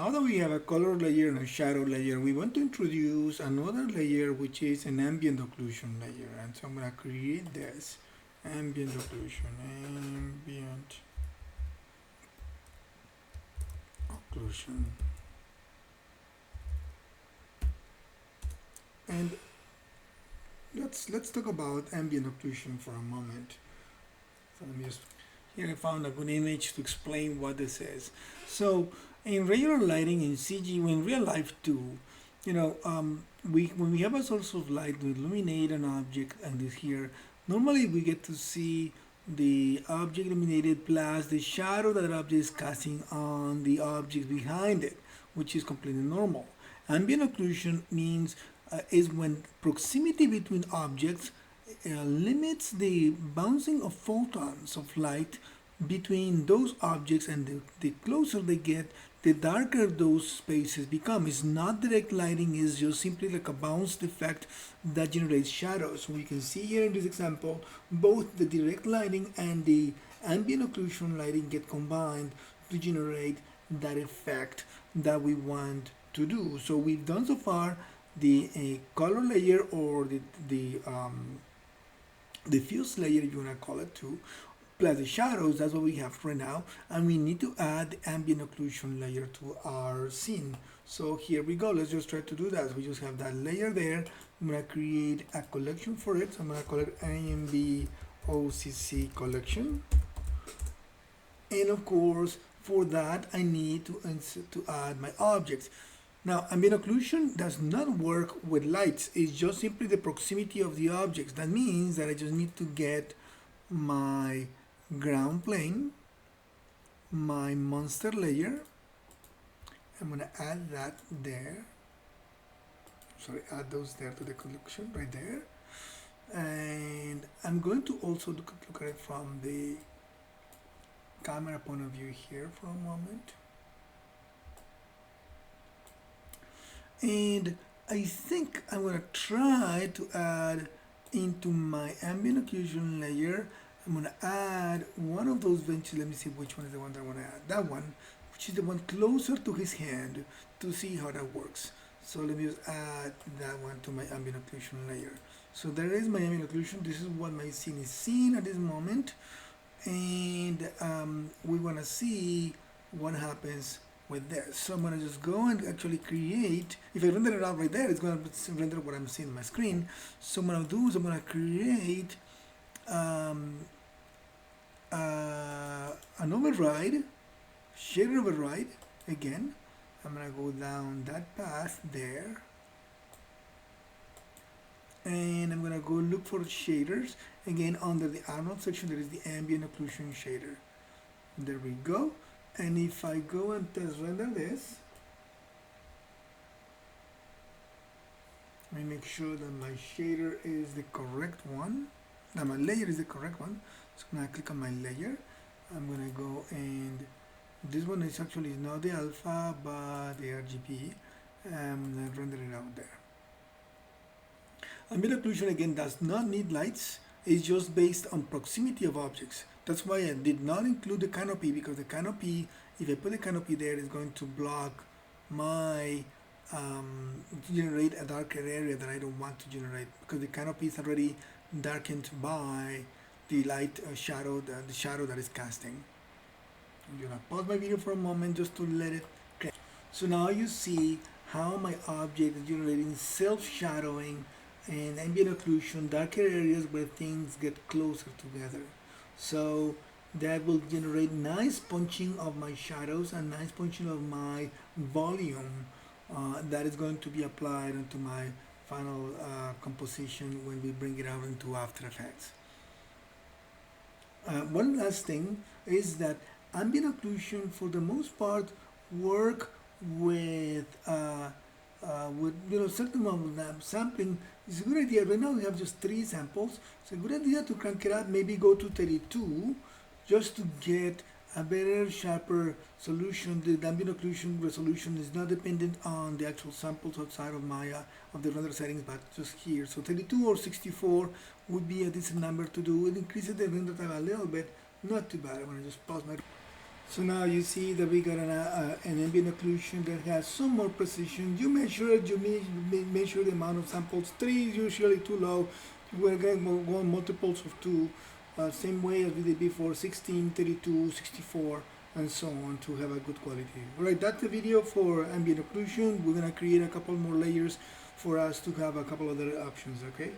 Now that we have a color layer and a shadow layer, we want to introduce another layer which is an ambient occlusion layer. And so I'm going to create this ambient occlusion, ambient occlusion. And let's talk about ambient occlusion for a moment. So let me just, here I found a good image to explain what this is. So in regular lighting in CG, in real life too, when we have a source of light to illuminate an object, and this here, normally we get to see the object illuminated plus the shadow that the object is casting on the object behind it, which is completely normal. Ambient occlusion means is when proximity between objects limits the bouncing of photons of light between those objects, and the closer they get, the darker those spaces become. It's not direct lighting, it's just simply like a bounced effect that generates shadows. So we can see here in this example, both the direct lighting and the ambient occlusion lighting get combined to generate that effect that we want to do. So we've done so far the color layer, or the diffuse layer, if you want to call it too, plus the shadows. That's what we have right now, and we need to add the ambient occlusion layer to our scene. So here we go. Let's just try to do that. So we just have that layer there. I'm going to create a collection for it. So I'm going to call it Amb OCC collection, and of course for that I need to add my objects. Now, ambient occlusion does not work with lights. It's just simply the proximity of the objects. That means that I just need to get my ground plane, my monster layer. I'm going to add that there. Sorry, add those there to the collection right there. And I'm going to also look at it from the camera point of view here for a moment. And I think I'm going to try to add into my ambient occlusion layer, I'm going to add one of those benches. Let me see which one is the one that I want to add. That one, which is the one closer to his hand, to see how that works. So let me just add that one to my ambient occlusion layer. So there is my ambient occlusion. This is what my scene is seeing at this moment. And we want to see what happens with this. So I'm going to just go and actually create, if I render it out right there, it's going to render what I'm seeing on my screen. So what I'm going to do is I'm going to create an override, shader override. Again, I'm going to go down that path there, and I'm going to go look for shaders. Again, under the Arnold section, there is the ambient occlusion shader. There we go. And if I go and test render this, let me make sure that my shader is the correct one, that my layer is the correct one. So I'm going to click on my layer. I'm going to go, and this one is actually not the alpha but the RGB. I'm going to render it out there. Ambient occlusion again does not need lights. It's just based on proximity of objects. That's why I did not include the canopy, because the canopy, if I put the canopy there, is going to block my generate a darker area that I don't want to generate, because the canopy is already darkened by the light shadow, the shadow that is casting. I'm gonna pause my video for a moment just to let it clear. So now you see how my object is generating self-shadowing and ambient occlusion, darker areas where things get closer together. So that will generate nice punching of my shadows and nice punching of my volume that is going to be applied into my final composition when we bring it out into After Effects. One last thing is that ambient occlusion for the most part work with certain amount of sampling. It's a good idea. Right now we have just 3 samples. It's a good idea to crank it up, maybe go to 32, just to get a better, sharper solution. The ambient occlusion resolution is not dependent on the actual samples outside of my of the render settings, but just here. So 32 or 64 would be a decent number to do. It increases the render time a little bit, not too bad. I'm going to just pause my. So now you see that we got an ambient occlusion that has some more precision. You measure it, you measure the amount of samples. 3 is usually too low. We're going to go multiples of 2, same way as we did before, 16, 32, 64, and so on, to have a good quality. Alright, that's the video for ambient occlusion. We're going to create a couple more layers for us to have a couple other options, okay?